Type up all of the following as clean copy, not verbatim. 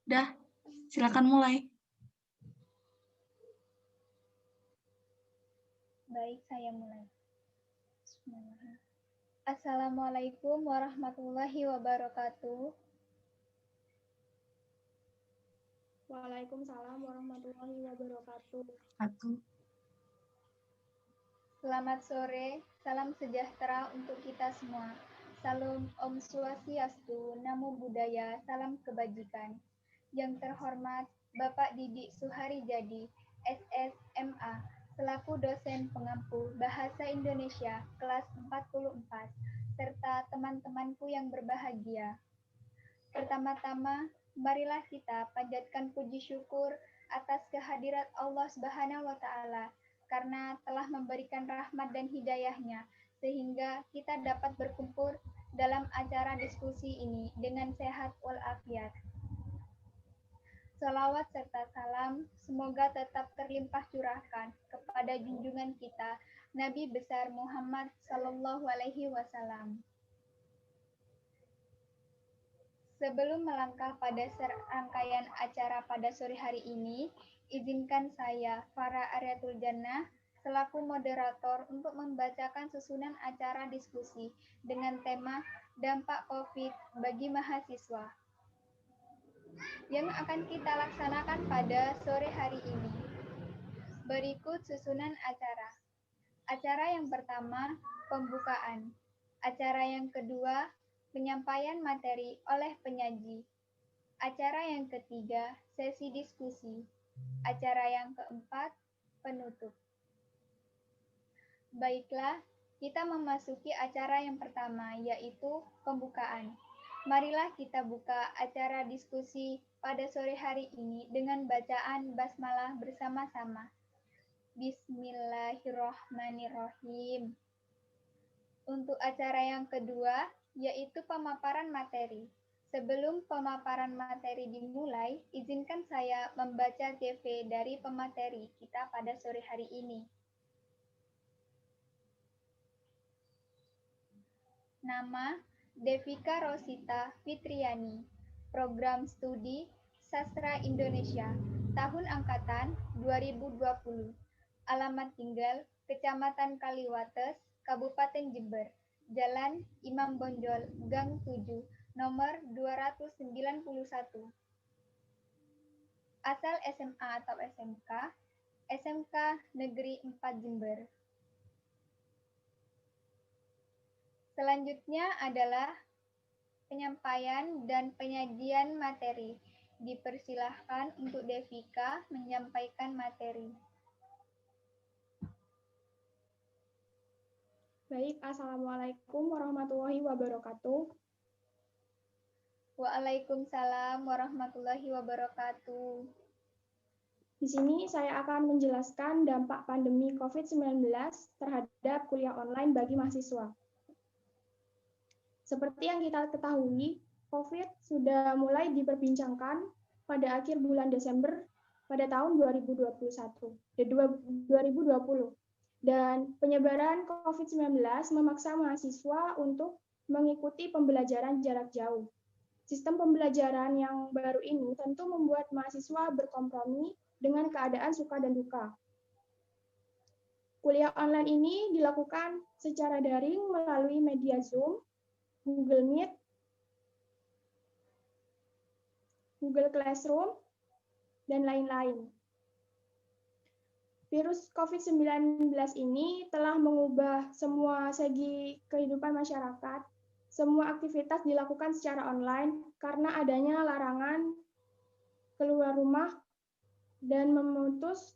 Dah, silakan mulai. Baik, saya mulai. Bismillah. Assalamualaikum warahmatullahi wabarakatuh. Waalaikumsalam warahmatullahi wabarakatuh. Selamat sore, salam sejahtera untuk kita semua. Salam Om Swastiastu, Namo Buddhaya, salam kebajikan. Yang terhormat Bapak Didik Suharijadi, SSMA, selaku dosen pengampu Bahasa Indonesia kelas 44, serta teman-temanku yang berbahagia. Pertama-tama, marilah kita panjatkan puji syukur atas kehadirat Allah Subhanahu wa Ta'ala karena telah memberikan rahmat dan hidayahnya sehingga kita dapat berkumpul dalam acara diskusi ini dengan sehat walafiat. Salawat serta salam semoga tetap terlimpah curahkan kepada junjungan kita Nabi besar Muhammad Sallallahu Alaihi Wasallam. Sebelum melangkah pada serangkaian acara pada sore hari ini, izinkan saya, Farah Aryatul Jannah, selaku moderator untuk membacakan susunan acara diskusi dengan tema Dampak COVID bagi Mahasiswa yang akan kita laksanakan pada sore hari ini. Berikut susunan acara. Acara yang pertama, pembukaan. Acara yang kedua, penyampaian materi oleh penyaji. Acara yang ketiga, sesi diskusi. Acara yang keempat, penutup. Baiklah, kita memasuki acara yang pertama, yaitu pembukaan. Marilah kita buka acara diskusi pada sore hari ini dengan bacaan basmalah bersama-sama. Bismillahirrahmanirrahim. Untuk acara yang kedua, yaitu pemaparan materi. Sebelum pemaparan materi dimulai, izinkan saya membaca CV dari pemateri kita pada sore hari ini. Nama, Devika Rosita Fitriani, Program Studi Sastra Indonesia, Tahun Angkatan 2020. Alamat tinggal, Kecamatan Kaliwates, Kabupaten Jember, Jalan Imam Bonjol, Gang 7, nomor 291. Asal SMA atau SMK, SMK Negeri 4 Jember. Selanjutnya adalah penyampaian dan penyajian materi. Dipersilahkan untuk Devika menyampaikan materi. Baik, Assalamualaikum warahmatullahi wabarakatuh. Waalaikumsalam warahmatullahi wabarakatuh. Di sini saya akan menjelaskan dampak pandemi COVID-19 terhadap kuliah online bagi mahasiswa. Seperti yang kita ketahui, COVID sudah mulai diperbincangkan pada akhir bulan Desember pada tahun 2020. Dan penyebaran COVID-19 memaksa mahasiswa untuk mengikuti pembelajaran jarak jauh. Sistem pembelajaran yang baru ini tentu membuat mahasiswa berkompromi dengan keadaan suka dan duka. Kuliah online ini dilakukan secara daring melalui media Zoom, Google Meet, Google Classroom, dan lain-lain. Virus COVID-19 ini telah mengubah semua segi kehidupan masyarakat. Semua aktivitas dilakukan secara online karena adanya larangan keluar rumah dan memutus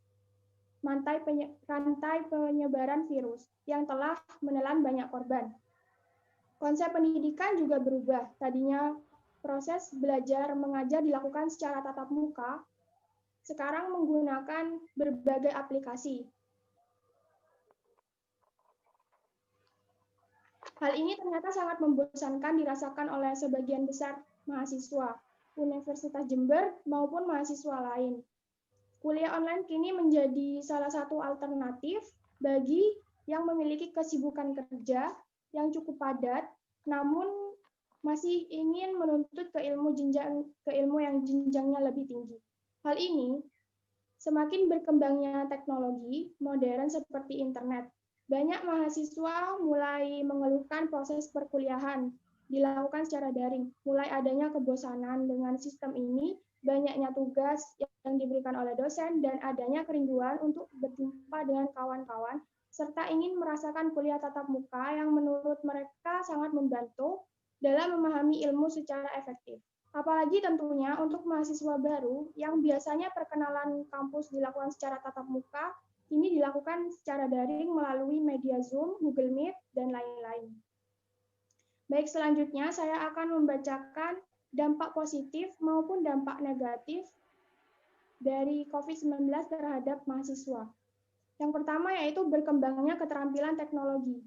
rantai penyebaran virus yang telah menelan banyak korban. Konsep pendidikan juga berubah. Tadinya proses belajar mengajar dilakukan secara tatap muka, sekarang menggunakan berbagai aplikasi. Hal ini ternyata sangat membosankan dirasakan oleh sebagian besar mahasiswa Universitas Jember maupun mahasiswa lain. Kuliah online kini menjadi salah satu alternatif bagi yang memiliki kesibukan kerja yang cukup padat, namun masih ingin menuntut ke ilmu ilmu yang jenjangnya lebih tinggi. Hal ini semakin berkembangnya teknologi modern seperti internet. Banyak mahasiswa mulai mengeluhkan proses perkuliahan dilakukan secara daring. Mulai adanya kebosanan dengan sistem ini, banyaknya tugas yang diberikan oleh dosen, dan adanya kerinduan untuk berjumpa dengan kawan-kawan, serta ingin merasakan kuliah tatap muka yang menurut mereka sangat membantu dalam memahami ilmu secara efektif. Apalagi tentunya untuk mahasiswa baru yang biasanya perkenalan kampus dilakukan secara tatap muka, ini dilakukan secara daring melalui media Zoom, Google Meet, dan lain-lain. Baik, selanjutnya saya akan membacakan dampak positif maupun dampak negatif dari COVID-19 terhadap mahasiswa. Yang pertama yaitu berkembangnya keterampilan teknologi.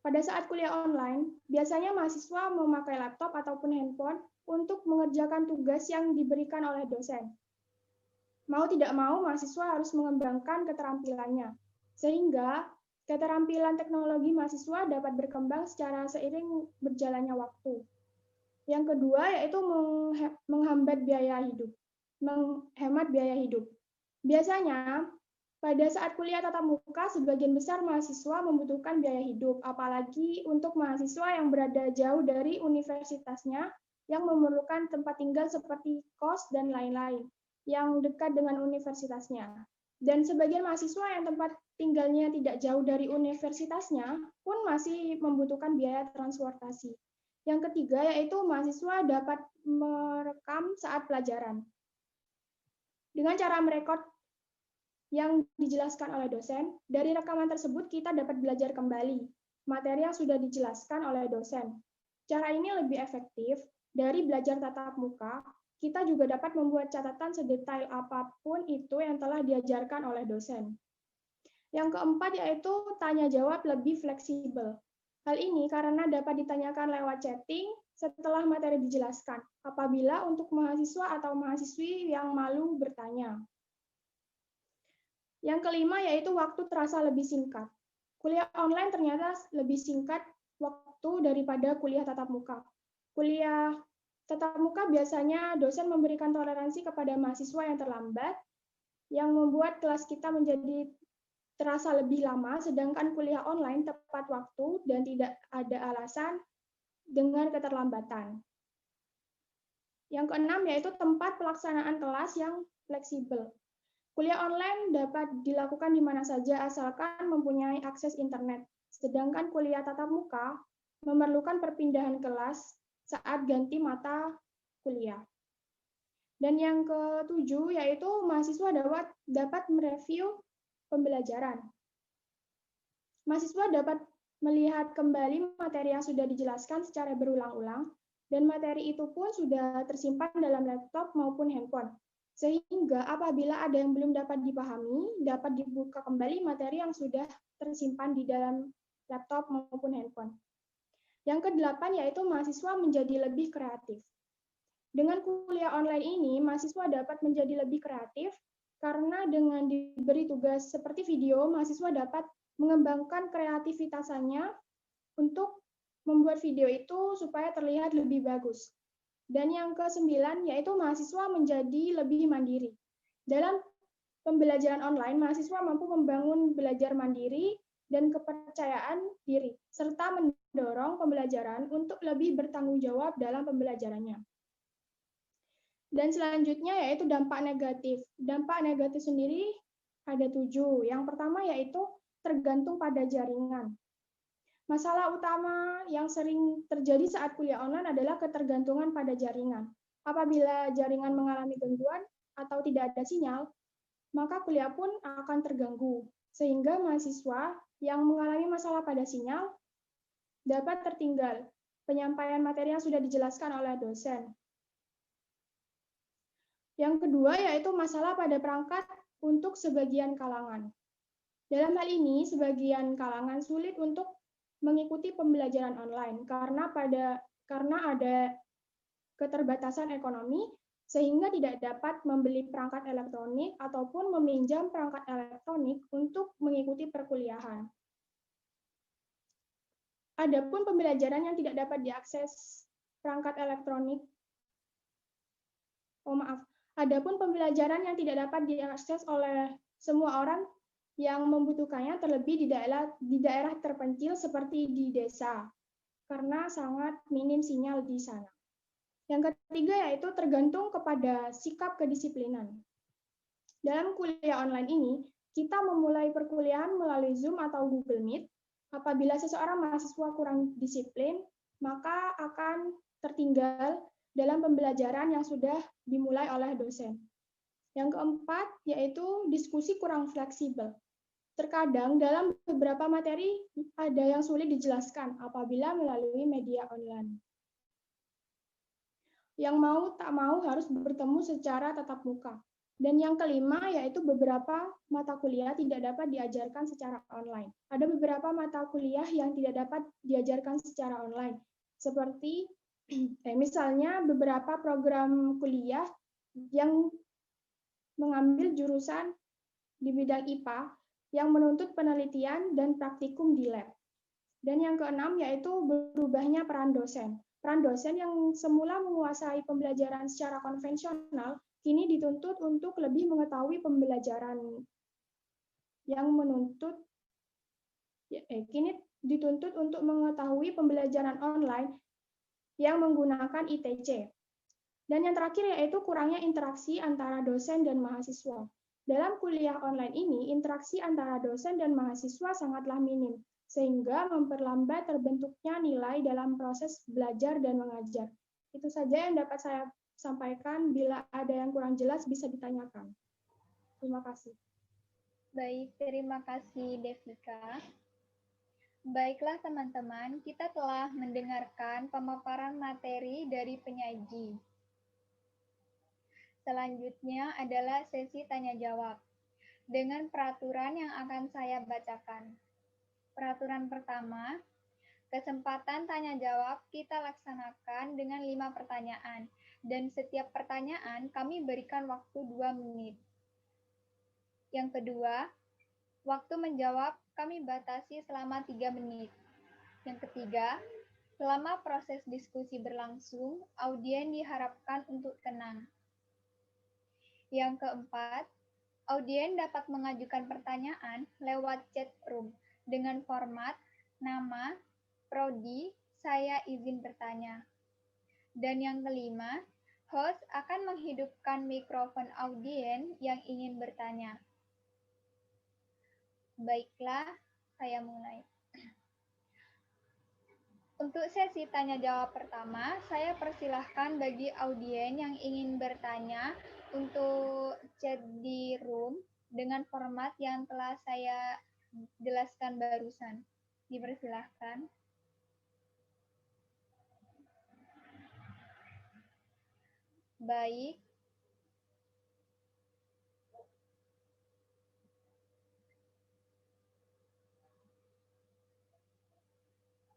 Pada saat kuliah online, biasanya mahasiswa memakai laptop ataupun handphone untuk mengerjakan tugas yang diberikan oleh dosen. Mau tidak mau, mahasiswa harus mengembangkan keterampilannya, sehingga keterampilan teknologi mahasiswa dapat berkembang secara seiring berjalannya waktu. Yang kedua yaitu menghemat biaya hidup. Biasanya pada saat kuliah tatap muka, sebagian besar mahasiswa membutuhkan biaya hidup, apalagi untuk mahasiswa yang berada jauh dari universitasnya yang memerlukan tempat tinggal seperti kos dan lain-lain yang dekat dengan universitasnya. Dan sebagian mahasiswa yang tempat tinggalnya tidak jauh dari universitasnya pun masih membutuhkan biaya transportasi. Yang ketiga yaitu mahasiswa dapat merekam saat pelajaran. Dengan cara merekod yang dijelaskan oleh dosen, dari rekaman tersebut kita dapat belajar kembali materi yang sudah dijelaskan oleh dosen. Cara ini lebih efektif dari belajar tatap muka. Kita juga dapat membuat catatan sedetail apapun itu yang telah diajarkan oleh dosen. Yang keempat yaitu tanya jawab lebih fleksibel. Hal ini karena dapat ditanyakan lewat chatting setelah materi dijelaskan, apabila untuk mahasiswa atau mahasiswi yang malu bertanya. Yang kelima yaitu waktu terasa lebih singkat. Kuliah online ternyata lebih singkat waktu daripada kuliah tatap muka. Kuliah tatap muka biasanya dosen memberikan toleransi kepada mahasiswa yang terlambat, yang membuat kelas kita menjadi terasa lebih lama, sedangkan kuliah online tepat waktu dan tidak ada alasan dengan keterlambatan. Yang keenam yaitu tempat pelaksanaan kelas yang fleksibel. Kuliah online dapat dilakukan di mana saja asalkan mempunyai akses internet, sedangkan kuliah tatap muka memerlukan perpindahan kelas saat ganti mata kuliah. Dan yang ketujuh yaitu mahasiswa dapat mereview pembelajaran. Mahasiswa dapat melihat kembali materi yang sudah dijelaskan secara berulang-ulang, dan materi itu pun sudah tersimpan dalam laptop maupun handphone. Sehingga apabila ada yang belum dapat dipahami, dapat dibuka kembali materi yang sudah tersimpan di dalam laptop maupun handphone. Yang kedelapan yaitu mahasiswa menjadi lebih kreatif. Dengan kuliah online ini, mahasiswa dapat menjadi lebih kreatif karena dengan diberi tugas seperti video, mahasiswa dapat mengembangkan kreativitasnya untuk membuat video itu supaya terlihat lebih bagus. Dan yang ke-9 yaitu mahasiswa menjadi lebih mandiri. Dalam pembelajaran online, mahasiswa mampu membangun belajar mandiri dan kepercayaan diri, serta mendorong pembelajaran untuk lebih bertanggung jawab dalam pembelajarannya. Dan selanjutnya yaitu dampak negatif. Dampak negatif sendiri ada 7. Yang pertama yaitu tergantung pada jaringan. Masalah utama yang sering terjadi saat kuliah online adalah ketergantungan pada jaringan. Apabila jaringan mengalami gangguan atau tidak ada sinyal, maka kuliah pun akan terganggu, sehingga mahasiswa yang mengalami masalah pada sinyal dapat tertinggal penyampaian materi yang sudah dijelaskan oleh dosen. Yang kedua yaitu masalah pada perangkat untuk sebagian kalangan. Dalam hal ini, sebagian kalangan sulit untuk mengikuti pembelajaran online karena ada keterbatasan ekonomi sehingga tidak dapat membeli perangkat elektronik ataupun meminjam perangkat elektronik untuk mengikuti perkuliahan. Adapun pembelajaran yang tidak dapat diakses perangkat elektronik Adapun pembelajaran yang tidak dapat diakses oleh semua orang yang membutuhkannya, terlebih di daerah terpencil seperti di desa, karena sangat minim sinyal di sana. Yang ketiga yaitu tergantung kepada sikap kedisiplinan. Dalam kuliah online ini, kita memulai perkuliahan melalui Zoom atau Google Meet. Apabila seseorang mahasiswa kurang disiplin, maka akan tertinggal dalam pembelajaran yang sudah dimulai oleh dosen. Yang keempat, yaitu diskusi kurang fleksibel. Terkadang dalam beberapa materi ada yang sulit dijelaskan apabila melalui media online. Yang mau tak mau harus bertemu secara tatap muka. Dan yang kelima, yaitu beberapa mata kuliah tidak dapat diajarkan secara online. Ada beberapa mata kuliah yang tidak dapat diajarkan secara online, seperti misalnya beberapa program kuliah yang mengambil jurusan di bidang IPA yang menuntut penelitian dan praktikum di lab. Dan yang keenam yaitu berubahnya peran dosen. Peran dosen yang semula menguasai pembelajaran secara konvensional kini dituntut untuk lebih mengetahui pembelajaran yang untuk mengetahui pembelajaran online yang menggunakan ITC. Dan yang terakhir yaitu kurangnya interaksi antara dosen dan mahasiswa. Dalam kuliah online ini, interaksi antara dosen dan mahasiswa sangatlah minim, sehingga memperlambat terbentuknya nilai dalam proses belajar dan mengajar. Itu saja yang dapat saya sampaikan. Bila ada yang kurang jelas, bisa ditanyakan. Terima kasih. Baik, terima kasih Devika. Baiklah teman-teman, kita telah mendengarkan pemaparan materi dari penyaji. Selanjutnya adalah sesi tanya-jawab dengan peraturan yang akan saya bacakan. Peraturan pertama, kesempatan tanya-jawab kita laksanakan dengan 5 pertanyaan, dan setiap pertanyaan kami berikan waktu 2 menit. Yang kedua, waktu menjawab kami batasi selama 3 menit. Yang ketiga, selama proses diskusi berlangsung, audien diharapkan untuk tenang. Yang keempat, audien dapat mengajukan pertanyaan lewat chat room dengan format nama, prodi, saya izin bertanya. Dan yang kelima, host akan menghidupkan mikrofon audien yang ingin bertanya. Baiklah, saya mulai. Untuk sesi tanya-jawab pertama, saya persilahkan bagi audien yang ingin bertanya untuk chat di room dengan format yang telah saya jelaskan barusan. Dipersilahkan. Baik.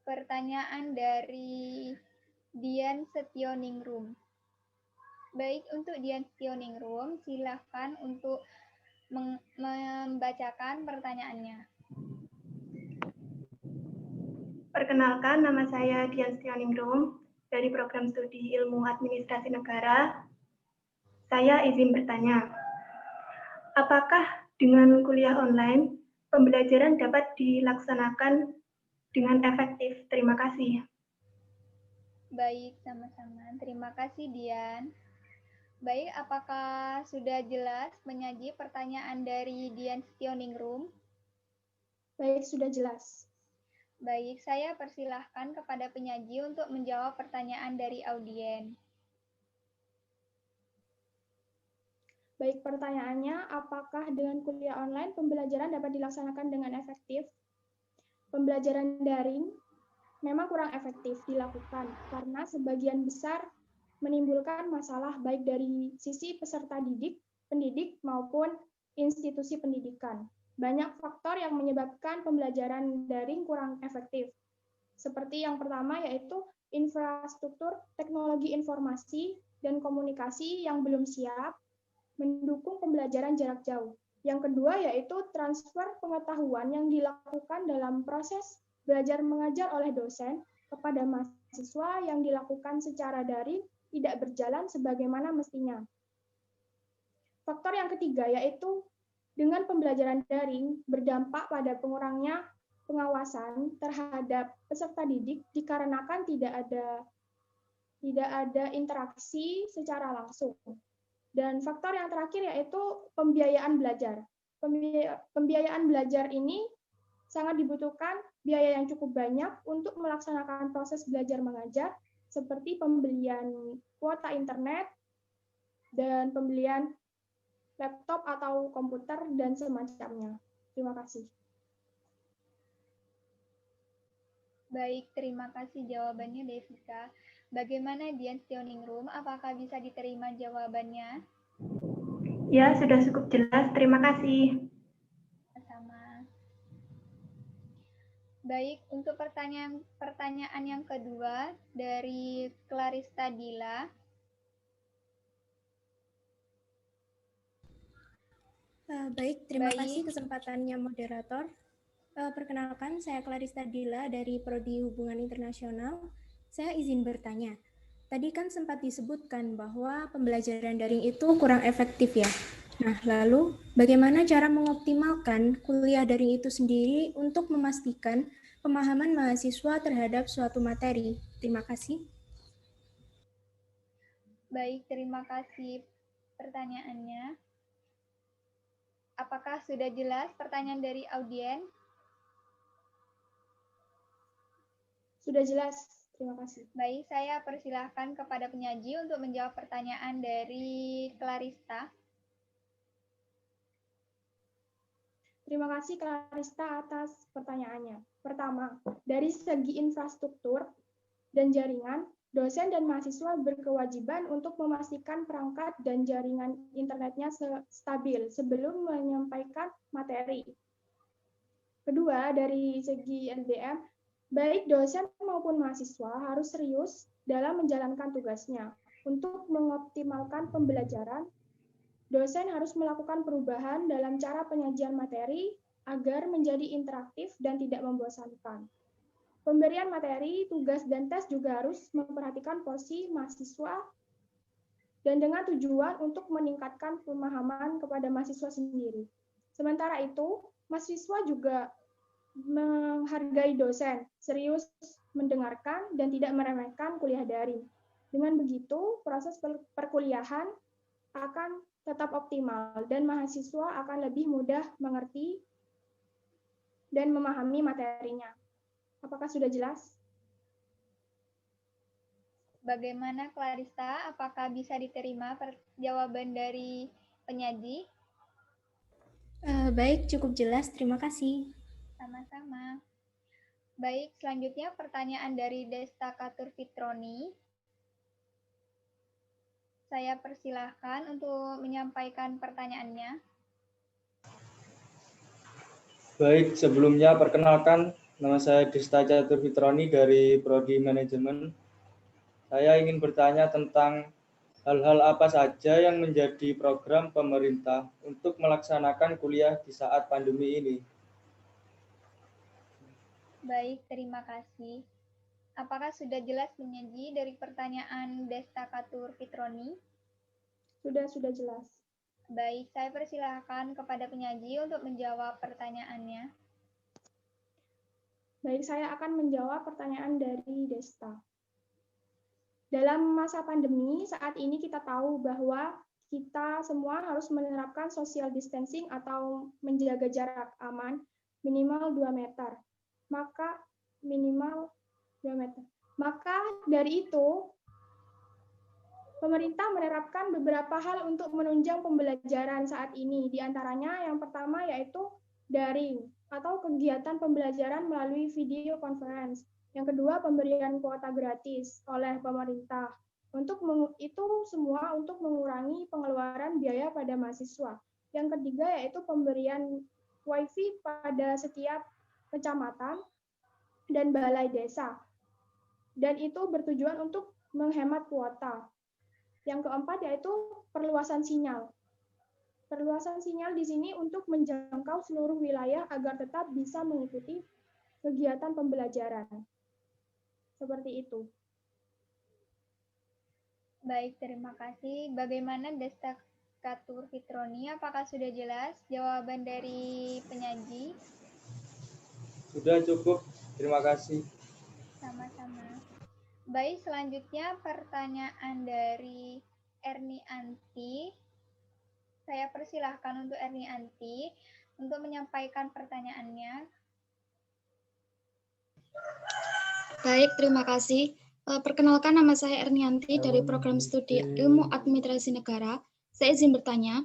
Pertanyaan dari Dian Setioningrum. Baik, untuk Dian Setioningrum, silakan untuk membacakan pertanyaannya. Perkenalkan, nama saya Dian Setioningrum dari Program Studi Ilmu Administrasi Negara. Saya izin bertanya, apakah dengan kuliah online, pembelajaran dapat dilaksanakan dengan efektif? Terima kasih. Baik, sama-sama. Terima kasih, Dian. Baik, apakah sudah jelas menyaji pertanyaan dari Dian Setioningrum? Baik, sudah jelas. Baik, saya persilahkan kepada penyaji untuk menjawab pertanyaan dari audien. Baik, pertanyaannya, apakah dengan kuliah online pembelajaran dapat dilaksanakan dengan efektif? Pembelajaran daring memang kurang efektif dilakukan karena sebagian besar menimbulkan masalah baik dari sisi peserta didik, pendidik, maupun institusi pendidikan. Banyak faktor yang menyebabkan pembelajaran daring kurang efektif. Seperti yang pertama yaitu infrastruktur teknologi informasi dan komunikasi yang belum siap mendukung pembelajaran jarak jauh. Yang kedua yaitu transfer pengetahuan yang dilakukan dalam proses belajar mengajar oleh dosen kepada mahasiswa yang dilakukan secara daring tidak berjalan sebagaimana mestinya. Faktor yang ketiga yaitu dengan pembelajaran daring berdampak pada pengurangnya pengawasan terhadap peserta didik dikarenakan tidak ada interaksi secara langsung. Dan faktor yang terakhir yaitu pembiayaan belajar. Pembiayaan belajar ini sangat dibutuhkan biaya yang cukup banyak untuk melaksanakan proses belajar mengajar seperti pembelian kuota internet dan pembelian laptop atau komputer dan semacamnya. Terima kasih. Baik, terima kasih jawabannya Devika. Bagaimana Dian Tioningrum? Apakah bisa diterima jawabannya? Ya, sudah cukup jelas. Terima kasih. Sama. Baik, untuk pertanyaan yang kedua dari Clarista Dila. Baik, terima kasih kesempatannya moderator. Perkenalkan, saya Clarista Dila dari Prodi Hubungan Internasional. Saya izin bertanya. Tadi kan sempat disebutkan bahwa pembelajaran daring itu kurang efektif ya. Nah, lalu bagaimana cara mengoptimalkan kuliah daring itu sendiri untuk memastikan pemahaman mahasiswa terhadap suatu materi? Terima kasih. Baik, terima kasih pertanyaannya. Apakah sudah jelas pertanyaan dari audiens? Sudah jelas, terima kasih. Baik, saya persilahkan kepada penyaji untuk menjawab pertanyaan dari Clarista. Terima kasih Clarista atas pertanyaannya. Pertama, dari segi infrastruktur dan jaringan, dosen dan mahasiswa berkewajiban untuk memastikan perangkat dan jaringan internetnya stabil sebelum menyampaikan materi. Kedua, dari segi SDM, baik dosen maupun mahasiswa harus serius dalam menjalankan tugasnya. Untuk mengoptimalkan pembelajaran, dosen harus melakukan perubahan dalam cara penyajian materi agar menjadi interaktif dan tidak membosankan. Pemberian materi, tugas, dan tes juga harus memperhatikan porsi mahasiswa dan dengan tujuan untuk meningkatkan pemahaman kepada mahasiswa sendiri. Sementara itu, mahasiswa juga menghargai dosen, serius mendengarkan, dan tidak meremehkan kuliah daring. Dengan begitu, proses perkuliahan akan tetap optimal dan mahasiswa akan lebih mudah mengerti dan memahami materinya. Apakah sudah jelas? Bagaimana Clarista? Apakah bisa diterima jawaban dari penyaji? Baik, cukup jelas. Terima kasih. Sama-sama. Baik, selanjutnya pertanyaan dari Desta Katur Fitroni. Saya persilahkan untuk menyampaikan pertanyaannya. Baik, sebelumnya perkenalkan, nama saya Desta Catur Fitroni dari Prodi Manajemen. Saya ingin bertanya tentang hal-hal apa saja yang menjadi program pemerintah untuk melaksanakan kuliah di saat pandemi ini. Baik, terima kasih. Apakah sudah jelas penyaji dari pertanyaan Desta Katur Fitroni? Sudah jelas. Baik, saya persilahkan kepada penyaji untuk menjawab pertanyaannya. Baik, saya akan menjawab pertanyaan dari Desta. Dalam masa pandemi, saat ini kita tahu bahwa kita semua harus menerapkan social distancing atau menjaga jarak aman minimal 2 meter. Maka dari itu, pemerintah menerapkan beberapa hal untuk menunjang pembelajaran saat ini. Di antaranya yang pertama yaitu daring atau kegiatan pembelajaran melalui video conference. Yang kedua, pemberian kuota gratis oleh pemerintah. Itu semua untuk mengurangi pengeluaran biaya pada mahasiswa. Yang ketiga yaitu pemberian WiFi pada setiap kecamatan dan balai desa. Dan itu bertujuan untuk menghemat kuota. Yang keempat yaitu perluasan sinyal. Perluasan sinyal di sini untuk menjangkau seluruh wilayah agar tetap bisa mengikuti kegiatan pembelajaran. Seperti itu. Baik, terima kasih. Bagaimana Desta Catur Fitroni, apakah sudah jelas jawaban dari penyaji? Sudah cukup, terima kasih. Sama-sama. Baik, selanjutnya pertanyaan dari Erni Anti. Saya persilahkan untuk Erni Anti untuk menyampaikan pertanyaannya. Baik, terima kasih. Perkenalkan, nama saya Ernianti dari program studi Ilmu Administrasi Negara. Saya izin bertanya,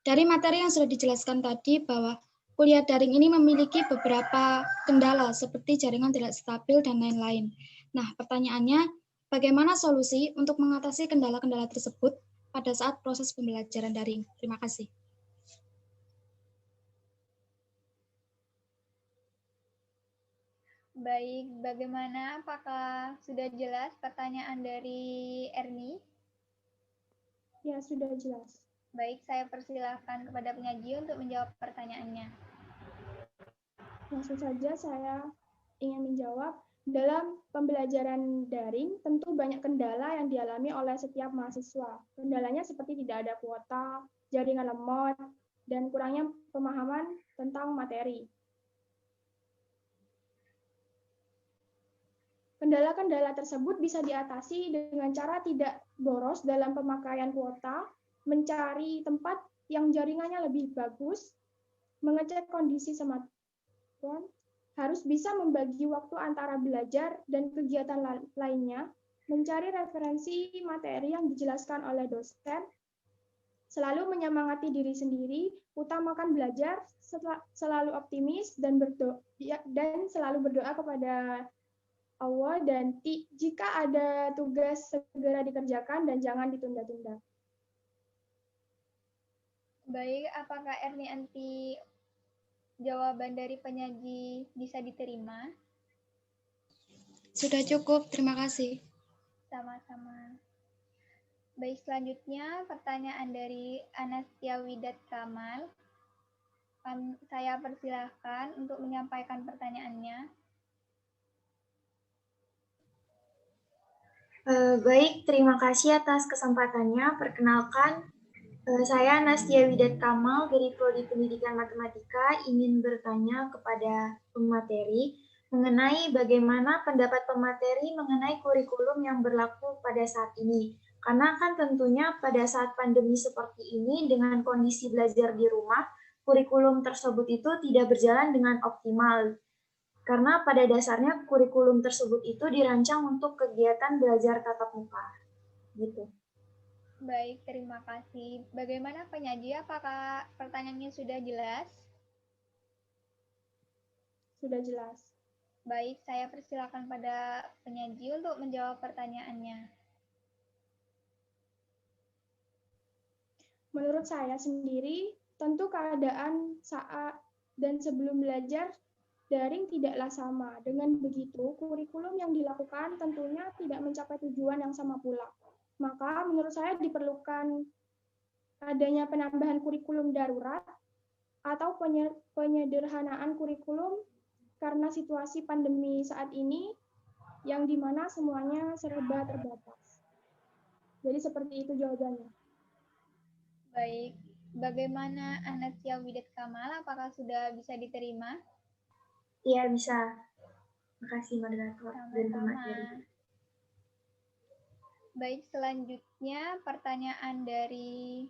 dari materi yang sudah dijelaskan tadi bahwa kuliah daring ini memiliki beberapa kendala seperti jaringan tidak stabil dan lain-lain. Nah, pertanyaannya, bagaimana solusi untuk mengatasi kendala-kendala tersebut pada saat proses pembelajaran daring? Terima kasih. Baik, bagaimana? Apakah sudah jelas pertanyaan dari Erni? Ya, sudah jelas. Baik, saya persilahkan kepada penyaji untuk menjawab pertanyaannya. Langsung saja saya ingin menjawab. Dalam pembelajaran daring, tentu banyak kendala yang dialami oleh setiap mahasiswa. Kendalanya seperti tidak ada kuota, jaringan lemot, dan kurangnya pemahaman tentang materi. Kendala-kendala tersebut bisa diatasi dengan cara tidak boros dalam pemakaian kuota, mencari tempat yang jaringannya lebih bagus, mengecek kondisi smartphone, harus bisa membagi waktu antara belajar dan kegiatan lainnya, mencari referensi materi yang dijelaskan oleh dosen, selalu menyemangati diri sendiri, utamakan belajar, selalu optimis dan selalu berdoa kepada Allah, dan jika ada tugas segera dikerjakan dan jangan ditunda-tunda. Baik, apakah Erni Anti jawaban dari penyaji bisa diterima? Sudah cukup, terima kasih. Sama-sama. Baik, selanjutnya pertanyaan dari Anastia Widat Kamal. Saya persilahkan untuk menyampaikan pertanyaannya. Baik, terima kasih atas kesempatannya. Perkenalkan, saya Anastia Widat Kamal dari Prodi Pendidikan Matematika ingin bertanya kepada pemateri mengenai bagaimana pendapat pemateri mengenai kurikulum yang berlaku pada saat ini. Karena kan tentunya pada saat pandemi seperti ini dengan kondisi belajar di rumah, kurikulum tersebut itu tidak berjalan dengan optimal. Karena pada dasarnya kurikulum tersebut itu dirancang untuk kegiatan belajar tatap muka. Gitu. Baik, terima kasih. Bagaimana penyaji? Apakah pertanyaannya sudah jelas? Sudah jelas. Baik, saya persilakan pada penyaji untuk menjawab pertanyaannya. Menurut saya sendiri, tentu keadaan saat dan sebelum belajar daring tidaklah sama. Dengan begitu, kurikulum yang dilakukan tentunya tidak mencapai tujuan yang sama pula. Maka menurut saya diperlukan adanya penambahan kurikulum darurat atau penyederhanaan kurikulum karena situasi pandemi saat ini yang dimana semuanya serba terbatas. Jadi seperti itu jawabannya. Baik, bagaimana Anastia Widat Kamal? Apakah sudah bisa diterima? Iya, bisa. Makasih moderator dan pemateri. Baik, selanjutnya pertanyaan dari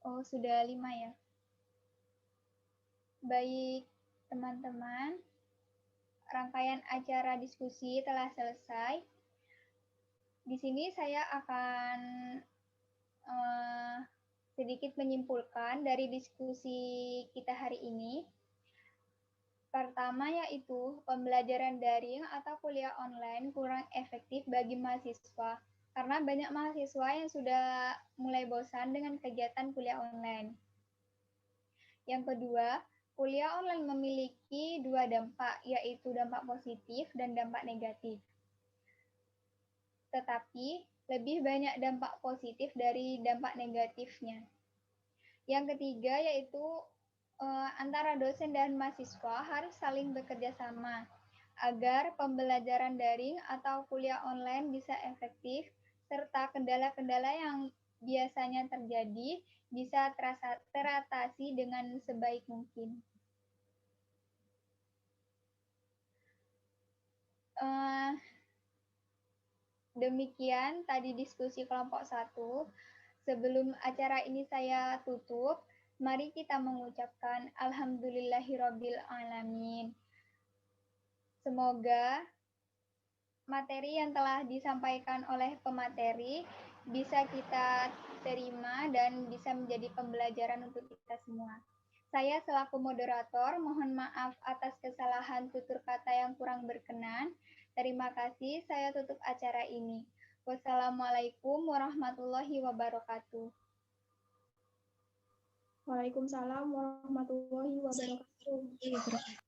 sudah 5 ya. Baik, teman-teman. Rangkaian acara diskusi telah selesai. Di sini saya akan sedikit menyimpulkan dari diskusi kita hari ini. Pertama yaitu pembelajaran daring atau kuliah online kurang efektif bagi mahasiswa karena banyak mahasiswa yang sudah mulai bosan dengan kegiatan kuliah online. Yang kedua, kuliah online memiliki 2 dampak, yaitu dampak positif dan dampak negatif. Tetapi lebih banyak dampak positif dari dampak negatifnya. Yang ketiga yaitu antara dosen dan mahasiswa harus saling bekerja sama agar pembelajaran daring atau kuliah online bisa efektif serta kendala-kendala yang biasanya terjadi bisa teratasi dengan sebaik mungkin. Demikian tadi diskusi kelompok 1. Sebelum acara ini saya tutup, mari kita mengucapkan Alhamdulillahirabbil alamin. Semoga materi yang telah disampaikan oleh pemateri bisa kita terima dan bisa menjadi pembelajaran untuk kita semua. Saya selaku moderator mohon maaf atas kesalahan tutur kata yang kurang berkenan. Terima kasih, saya tutup acara ini. Wassalamualaikum warahmatullahi wabarakatuh. Waalaikumsalam warahmatullahi wabarakatuh.